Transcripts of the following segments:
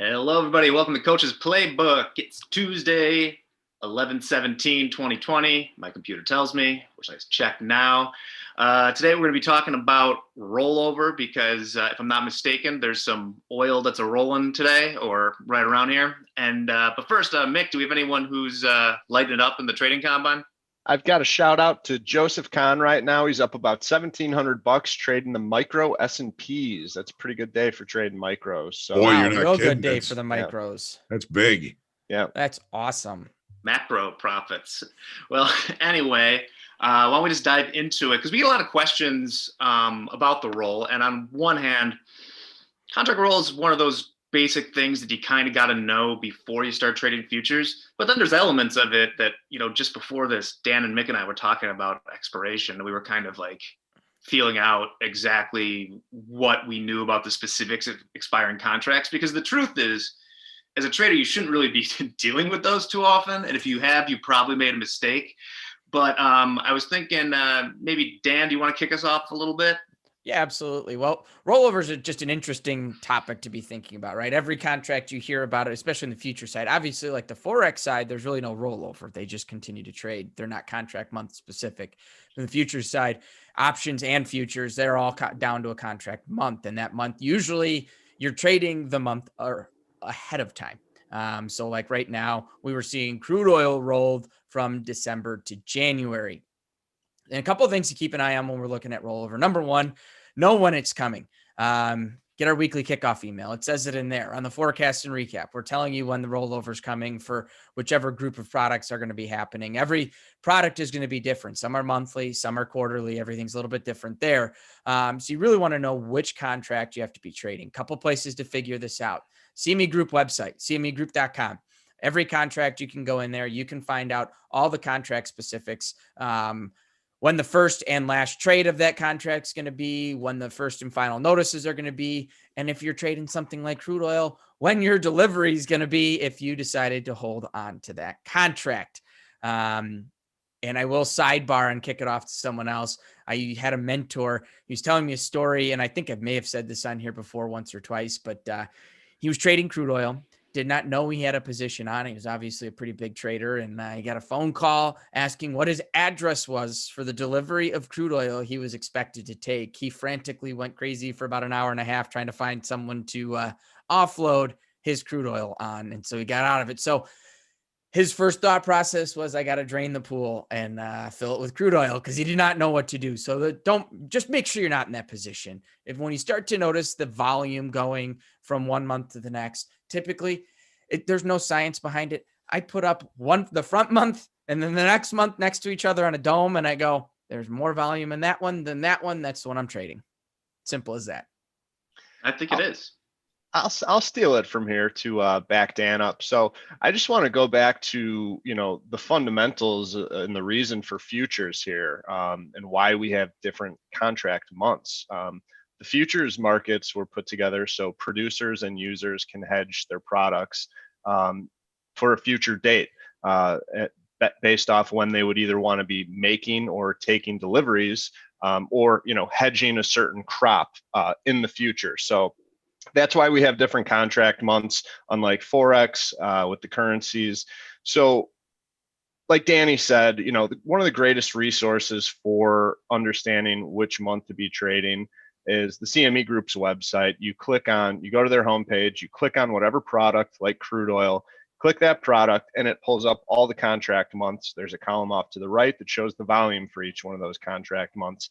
Hello, everybody. Welcome to Coach's Playbook. It's Tuesday, 11/17/2020. My computer tells me, which I check now. Today, we're going to be talking about rollover because, if I'm not mistaken, there's some oil that's a-rolling today or right around here. But first, Mick, do we have anyone who's lighting it up in the trading combine? I've got a shout out to Joseph Kahn right now. He's up about $1,700 trading the micro S&Ps. That's a pretty good day for trading micros. So, Boy, wow, you're not real kidding. good day for the micros. That's big. Yeah, That's awesome. Macro profits. Well, anyway, why don't we just dive into it? Because we get a lot of questions about the roll. And on one hand, contract roll is one of those basic things that you kind of got to know before you start trading futures. But then there's elements of it that, just before this, Dan and Mick and I were talking about expiration. We were kind of like feeling out exactly what we knew about the specifics of expiring contracts. Because the truth is, as a trader, you shouldn't really be dealing with those too often. And if you have, you probably made a mistake. But I was thinking maybe, Dan, do you want to kick us off a little bit? Yeah, absolutely. Well, rollovers are just an interesting topic to be thinking about, right? Every contract you hear about it, especially in the future side. Obviously, like the Forex side, there's really no rollover. They just continue to trade. They're not contract month specific. In the futures side, options and futures, they're all down to a contract month. And that month, usually you're trading the month or ahead of time. So like right now, we were seeing crude oil rolled from December to January. And a couple of things to keep an eye on when we're looking at rollover. Number one, know when it's coming. Get our weekly kickoff email. It says it in there on the forecast and recap. We're telling you when the rollover is coming for whichever group of products are going to be happening. Every product is going to be different. Some are monthly, some are quarterly. Everything's a little bit different there. So you really want to know which contract you have to be trading. Couple places to figure this out. CME Group website, cmegroup.com. Every contract you can go in there. You can find out all the contract specifics. When the first and last trade of that contract is going to be, when the first and final notices are going to be, and if you're trading something like crude oil, when your delivery is going to be if you decided to hold on to that contract. And I will sidebar and kick it off to someone else. I had a mentor. He was telling me a story, and I think I may have said this on here before once or twice, but he was trading crude oil. Did not know he had a position on. He was obviously a pretty big trader. And he got a phone call asking what his address was for the delivery of crude oil he was expected to take. He frantically went crazy for about an hour and a half trying to find someone to offload his crude oil on. And so he got out of it. So his first thought process was, I got to drain the pool and fill it with crude oil, because he did not know what to do. So just make sure you're not in that position. When you start to notice the volume going from one month to the next, typically there's no science behind it. I put up the front month and then the next month next to each other on a dome, and I go, there's more volume in that one than that one. That's the one I'm trading. Simple as that. I think it is. I'll steal it from here to back Dan up. So I just want to go back to the fundamentals and the reason for futures here, and why we have different contract months. The futures markets were put together so producers and users can hedge their products for a future date, based off when they would either want to be making or taking deliveries, or hedging a certain crop in the future. So that's why we have different contract months, unlike Forex with the currencies. So like Danny said, one of the greatest resources for understanding which month to be trading is the CME Group's website. You go to their homepage, you click on whatever product like crude oil, click that product, and it pulls up all the contract months. There's a column off to the right that shows the volume for each one of those contract months.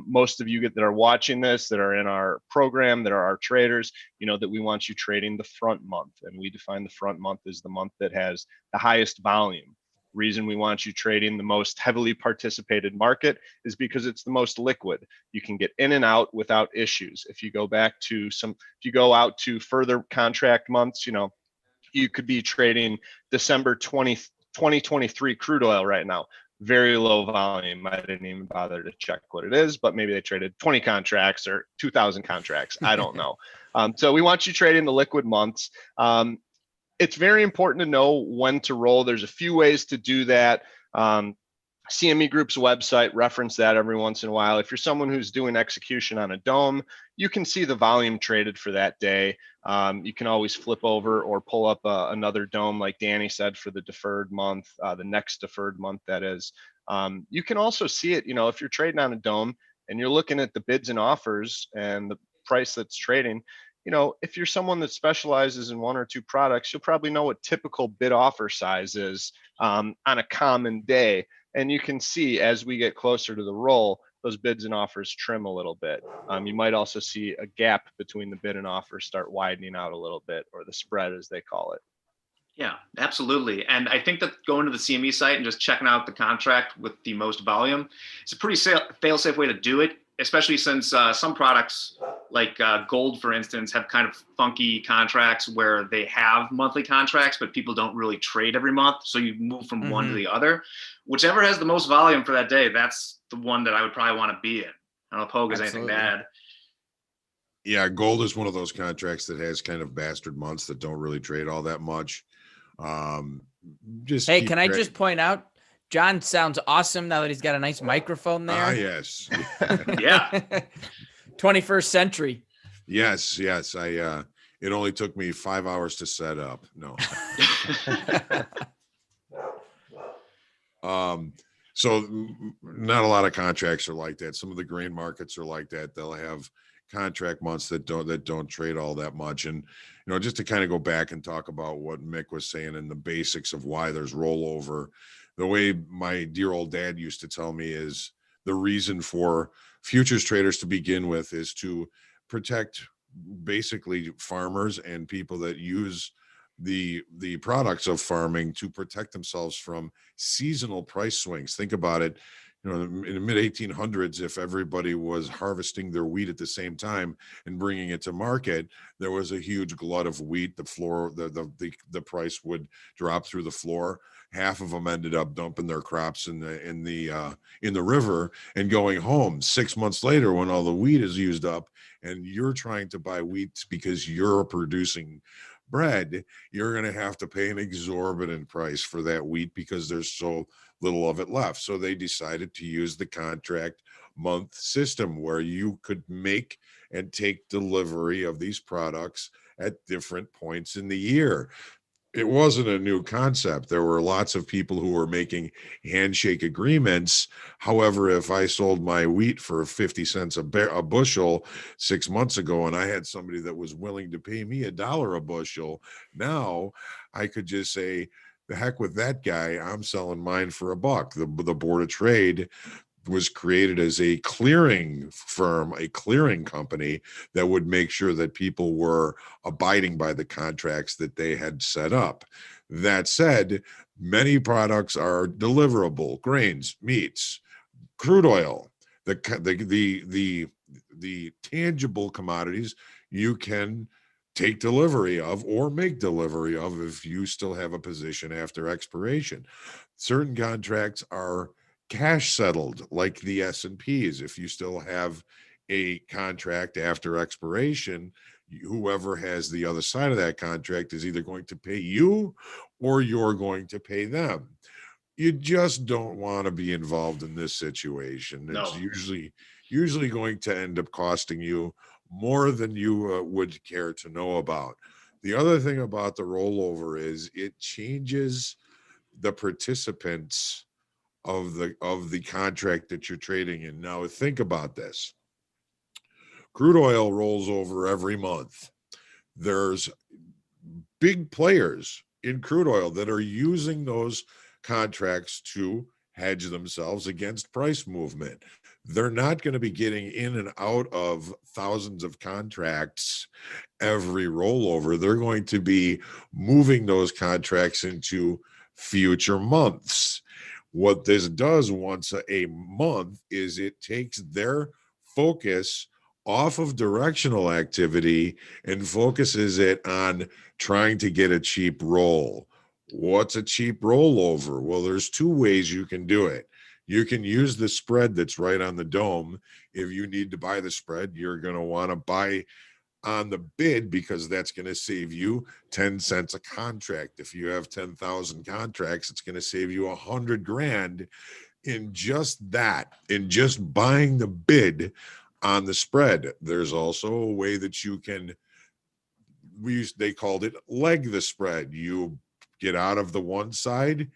Most of you that are watching this, that are in our program, that are our traders, that we want you trading the front month. And we define the front month as the month that has the highest volume. Reason we want you trading the most heavily participated market is because it's the most liquid. You can get in and out without issues. If you go out to further contract months, you could be trading December 2023 crude oil right now. Very low volume. I didn't even bother to check what it is, but maybe they traded 20 contracts or 2,000 contracts. I don't know. So we want you trading the liquid months. It's very important to know when to roll. There's a few ways to do that. CME Group's website, reference that every once in a while. If you're someone who's doing execution on a dome, you can see the volume traded for that day. You can always flip over or pull up another dome, like Danny said, for the deferred month, the next deferred month, that is. You can also see it, if you're trading on a dome and you're looking at the bids and offers and the price that's trading, if you're someone that specializes in one or two products, you'll probably know what typical bid offer size is on a common day. And you can see as we get closer to the roll, those bids and offers trim a little bit. You might also see a gap between the bid and offer start widening out a little bit, or the spread as they call it. Yeah, absolutely. And I think that going to the CME site and just checking out the contract with the most volume is a pretty fail-safe way to do it, especially since some products like gold, for instance, have kind of funky contracts where they have monthly contracts, but people don't really trade every month. So you move from one to the other. Whichever has the most volume for that day, that's the one that I would probably want to be in. I don't know if Pogue has anything to add. Yeah, gold is one of those contracts that has kind of bastard months that don't really trade all that much. Hey, can I just point out, John sounds awesome now that he's got a nice microphone there. Ah, yes. Yeah. 21st century. Yes. It only took me 5 hours to set up. No. So not a lot of contracts are like that. Some of the grain markets are like that. They'll have contract months that don't trade all that much. And just to kind of go back and talk about what Mick was saying and the basics of why there's rollover, the way my dear old dad used to tell me is the reason for futures traders to begin with is to protect basically farmers and people that use the products of farming to protect themselves from seasonal price swings. Think about it. In the mid 1800s, if everybody was harvesting their wheat at the same time and bringing it to market, there was a huge glut of wheat. The price would drop through the floor. Half of them ended up dumping their crops in the river and going home. 6 months later, when all the wheat is used up, and you're trying to buy wheat because you're producing bread, you're going to have to pay an exorbitant price for that wheat because there's so little of it left. So they decided to use the contract month system where you could make and take delivery of these products at different points in the year. It wasn't a new concept. There were lots of people who were making handshake agreements. However, if I sold my wheat for 50 cents a bushel 6 months ago, and I had somebody that was willing to pay me $1 a bushel, now I could just say, the heck with that guy, I'm selling mine for $1. The Board of Trade was created as a clearing firm, a clearing company that would make sure that people were abiding by the contracts that they had set up. That said, many products are deliverable: grains, meats, crude oil, the tangible commodities you can take delivery of or make delivery of if you still have a position after expiration. Certain contracts are cash settled, like the S&Ps. If you still have a contract after expiration, whoever has the other side of that contract is either going to pay you or you're going to pay them. You just don't want to be involved in this situation. No. It's usually going to end up costing you more than you would care to know about. The other thing about the rollover is it changes the participants of the contract that you're trading in. Now think about this. Crude oil rolls over every month. There's big players in crude oil that are using those contracts to hedge themselves against price movement. They're not going to be getting in and out of thousands of contracts every rollover. They're going to be moving those contracts into future months. What this does once a month is it takes their focus off of directional activity and focuses it on trying to get a cheap roll. What's a cheap rollover? Well, there's two ways you can do it. You can use the spread that's right on the dome. If you need to buy the spread, you're going to want to buy on the bid because that's going to save you 10 cents a contract. If you have 10,000 contracts, it's going to save you $100,000 in just that, in just buying the bid on the spread. There's also a way that you can, they called it leg the spread. You get out of the one side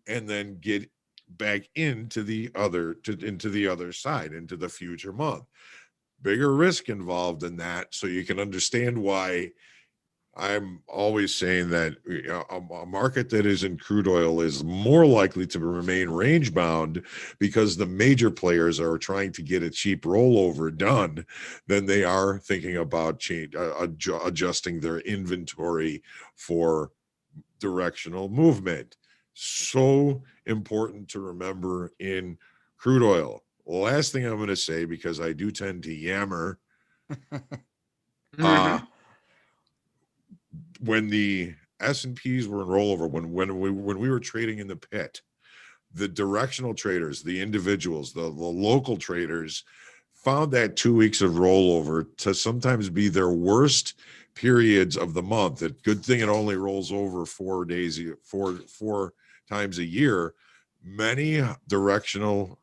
and then get back into the other, into the other side, into the future month. Bigger risk involved in that. So you can understand why I'm always saying that a market that is in crude oil is more likely to remain range bound because the major players are trying to get a cheap rollover done than they are thinking about adjusting their inventory for directional movement. So important to remember in crude oil. Last thing I'm going to say, because I do tend to yammer, when the S&Ps were in rollover, when we were trading in the pit, the directional traders, the individuals, the local traders found that 2 weeks of rollover to sometimes be their worst periods of the month. A good thing it only rolls over 4 days, four times a year. Many directional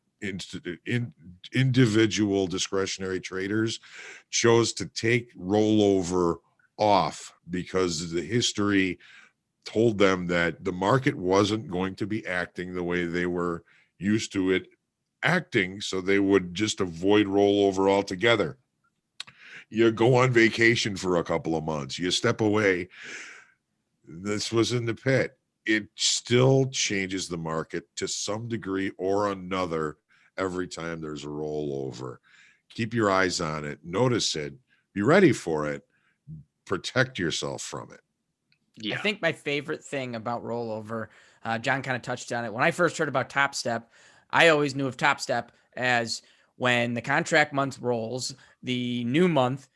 individual discretionary traders chose to take rollover off because the history told them that the market wasn't going to be acting the way they were used to it acting, so they would just avoid rollover altogether. You go on vacation for a couple of months, you step away. This was in the pit. It still changes the market to some degree or another every time there's a rollover. Keep your eyes on it, notice it, be ready for it, protect yourself from it. Yeah. I think my favorite thing about rollover, John kind of touched on it. When I first heard about Top Step, I always knew of Top Step as when the contract month rolls, the new month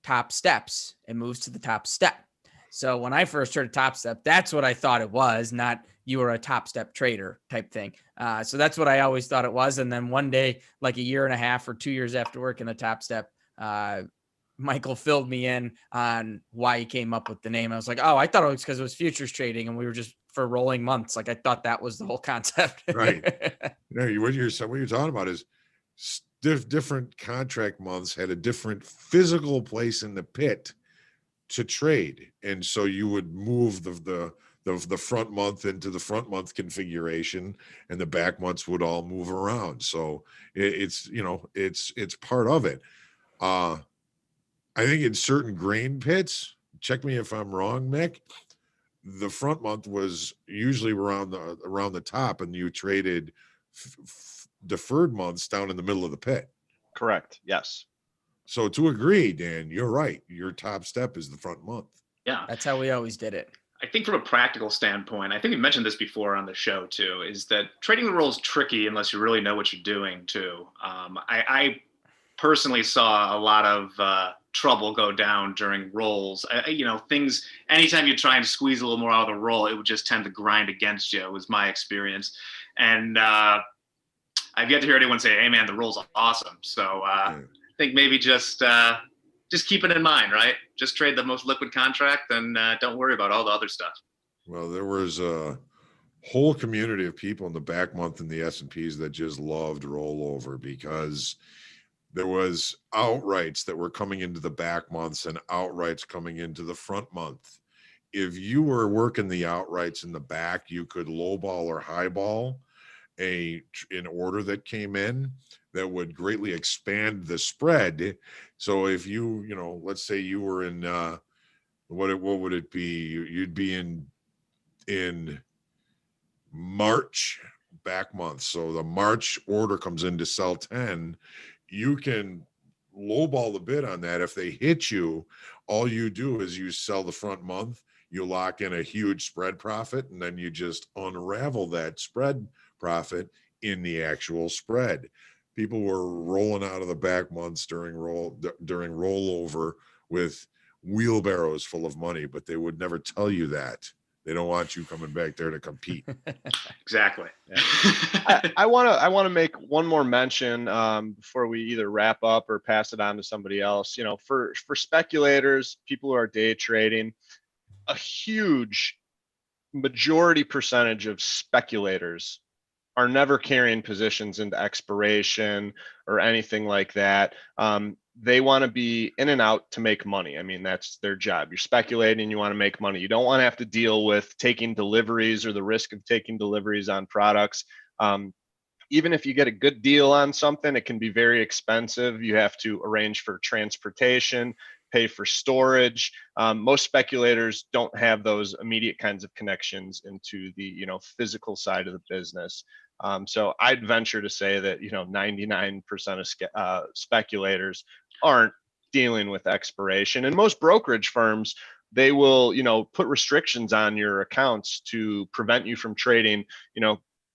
top steps and moves to the top step. So when I first heard of Top Step, that's what I thought it was, not you were a Top Step trader type thing. So that's what I always thought it was. And then one day, like a year and a half or 2 years after working the Top Step, Michael filled me in on why he came up with the name. I was like, oh, I thought it was because it was futures trading and we were just for rolling months. Like I thought that was the whole concept. Right. No, what you're talking about is different contract months had a different physical place in the pit to trade, and so you would move the front month into the front month configuration, and the back months would all move around. So it's part of it. I think in certain grain pits, check me if I'm wrong, Mick, the front month was usually around the top, and you traded deferred months down in the middle of the pit. Correct. Yes. So to agree, Dan, you're right. Your top step is the front month. Yeah. That's how we always did it. I think from a practical standpoint, I think we mentioned this before on the show too, is that trading the roll is tricky unless you really know what you're doing too. I personally saw a lot of trouble go down during rolls. Things, anytime you're trying to squeeze a little more out of the roll, it would just tend to grind against you, was my experience. And I've yet to hear anyone say, hey man, the roll's awesome. So I think maybe just keep it in mind, right? Just trade the most liquid contract and don't worry about all the other stuff. Well, there was a whole community of people in the back month in the S&Ps that just loved rollover because there was outrights that were coming into the back months and outrights coming into the front month. If you were working the outrights in the back, you could lowball or highball an order that came in that would greatly expand the spread. So if let's say you were in what would it be? You'd be in March back month. So the March order comes in to sell 10. You can lowball the bid on that. If they hit you, all you do is you sell the front month, you lock in a huge spread profit, and then you just unravel that spread profit in the actual spread. People were rolling out of the back months during rollover with wheelbarrows full of money, but they would never tell you that. They don't want you coming back there to compete. Exactly. I want to make one more mention before we either wrap up or pass it on to somebody else. For speculators, people who are day trading, a huge majority percentage of speculators are never carrying positions into expiration or anything like that. They want to be in and out to make money. I mean, that's their job. You're speculating, you want to make money. You don't want to have to deal with taking deliveries or the risk of taking deliveries on products. Even if you get a good deal on something, it can be very expensive. You have to arrange for transportation, pay for storage. Most speculators don't have those immediate kinds of connections into the physical side of the business. So I'd venture to say that 99% of speculators aren't dealing with expiration, and most brokerage firms, they will put restrictions on your accounts to prevent you from trading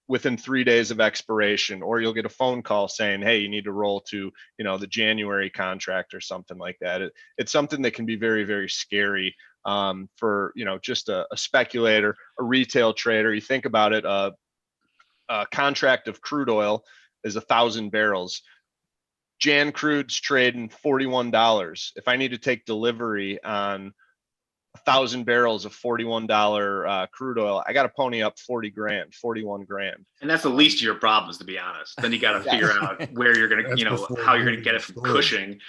within 3 days of expiration, or you'll get a phone call saying, hey, you need to roll to the January contract or something like that. It's something that can be very, very scary for just a speculator, a retail trader. You think about it, a contract of crude oil is 1,000 barrels. Jan crude's trading $41. If I need to take delivery on 1,000 barrels of $41 crude oil, I got to pony up 41 grand. And that's the least of your problems, to be honest. Then you got to figure out where you're going to, how you're going to get it from Cushing.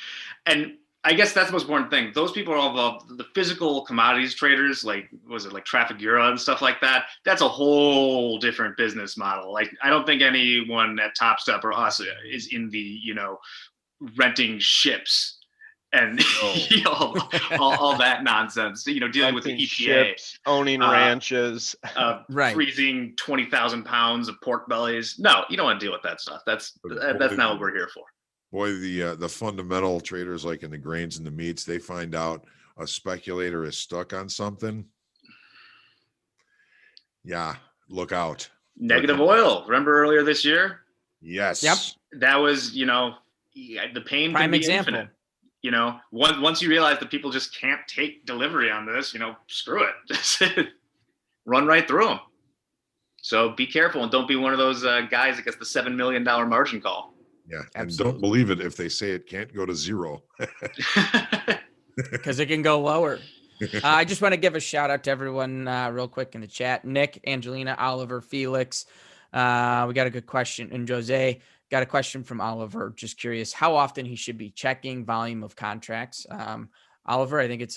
And I guess that's the most important thing. Those people are all the physical commodities traders, like, was it like Traffic Euro and stuff like that? That's a whole different business model. Like, I don't think anyone at Top Step or us is in the, renting ships and all that nonsense, dealing with the EPA, ships, owning ranches, right, freezing 20,000 pounds of pork bellies. No, you don't want to deal with that stuff. That's not what we're here for. Boy, the fundamental traders, like in the grains and the meats, they find out a speculator is stuck on something. Yeah, look out. Negative oil. Remember earlier this year? Yes. Yep. That was, the pain prime can be example. Infinite. Once you realize that people just can't take delivery on this, screw it. Just run right through them. So be careful and don't be one of those guys that gets the $7 million margin call. Yeah, Absolutely. And don't believe it if they say it can't go to zero. Because it can go lower. I just want to give a shout out to everyone real quick in the chat. Nick, Angelina, Oliver, Felix. We got a good question. And Jose got a question from Oliver. Just curious how often he should be checking volume of contracts. Oliver, I think it's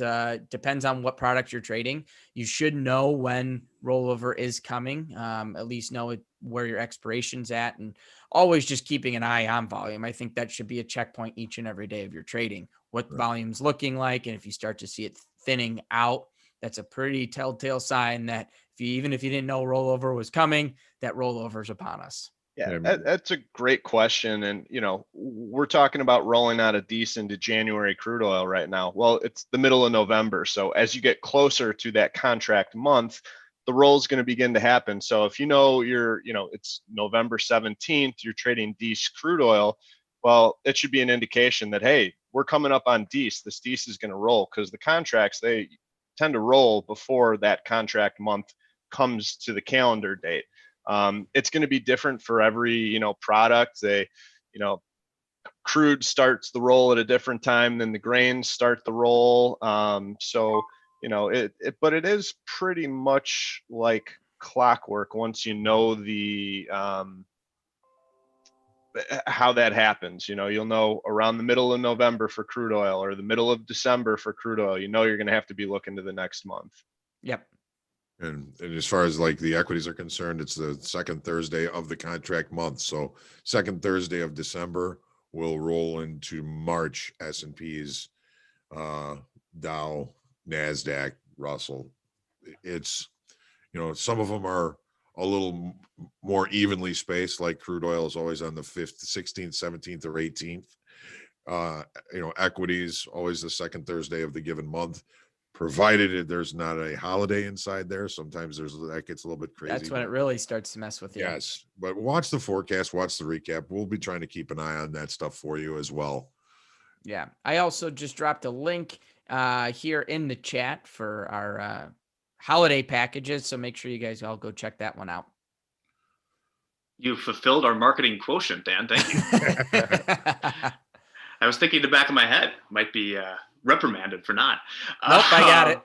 depends on what product you're trading. You should know when rollover is coming, at least know where your expiration's at, and always just keeping an eye on volume. I think that should be a checkpoint each and every day of your trading. What the volume's looking like, and if you start to see it thinning out, that's a pretty telltale sign that even if you didn't know rollover was coming, that rollover's upon us. Yeah, that's a great question. And, we're talking about rolling out a decent January crude oil right now. Well, it's the middle of November. So as you get closer to that contract month, the roll is going to begin to happen. So if it's November 17th, you're trading DEIS crude oil, well, it should be an indication that, hey, we're coming up on DEIS. This DEIS is going to roll, because the contracts, they tend to roll before that contract month comes to the calendar date. It's going to be different for every, product. Crude starts the roll at a different time than the grains start the roll. But it is pretty much like clockwork once you know the, how that happens. You'll know around the middle of November for crude oil, or the middle of December for crude oil. You're going to have to be looking to the next month. Yep. And as far as like the equities are concerned, it's the second Thursday of the contract month. So second Thursday of December will roll into March S&Ps, Dow, NASDAQ, Russell. It's, some of them are a little more evenly spaced, like crude oil is always on the 5th, 16th, 17th, or 18th. Equities always the second Thursday of the given month, provided there's not a holiday inside there. Sometimes that gets a little bit crazy. That's when it really starts to mess with you. Yes, but watch the forecast, watch the recap. We'll be trying to keep an eye on that stuff for you as well. Yeah. I also just dropped a link here in the chat for our holiday packages. So make sure you guys all go check that one out. You fulfilled our marketing quotient, Dan. Thank you. I was thinking in the back of my head, might be reprimanded for not. Nope, I got it.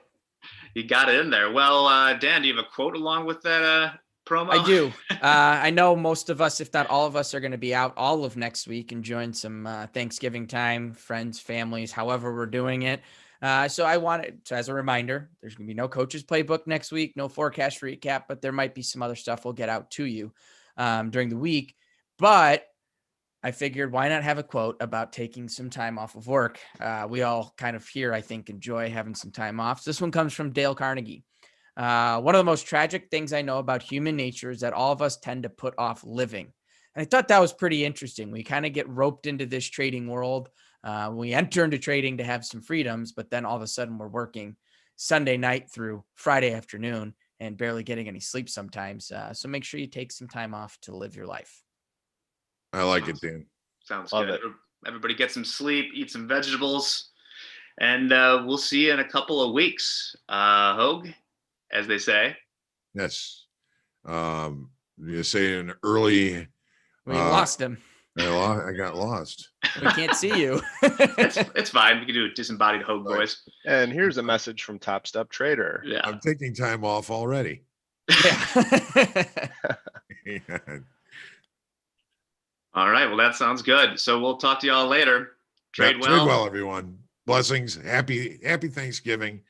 You got it in there. Well, Dan, do you have a quote along with that promo? I do. I know most of us, if not all of us, are going to be out all of next week enjoying some Thanksgiving time, friends, families, however we're doing it. So I wanted to, as a reminder, there's going to be no coach's playbook next week, no forecast recap, but there might be some other stuff we'll get out to you during the week. But I figured why not have a quote about taking some time off of work? We all kind of here, I think, enjoy having some time off. So this one comes from Dale Carnegie. One of the most tragic things I know about human nature is that all of us tend to put off living. And I thought that was pretty interesting. We kind of get roped into this trading world. We enter into trading to have some freedoms, but then all of a sudden we're working Sunday night through Friday afternoon and barely getting any sleep sometimes. So make sure you take some time off to live your life. I like it, Dan. Sounds Love good. it. Everybody get some sleep, eat some vegetables, and we'll see you in a couple of weeks. Hogue, as they say. Yes. You say an early. We lost him. I got lost. We can't see you. It's fine. We can do a disembodied Hogue Right. voice. And here's a message from Top Step Trader. Yeah. I'm taking time off already. Yeah. All right. Well, that sounds good. So we'll talk to y'all later. Trade Yep, well. Trade well, everyone. Blessings. Happy Thanksgiving.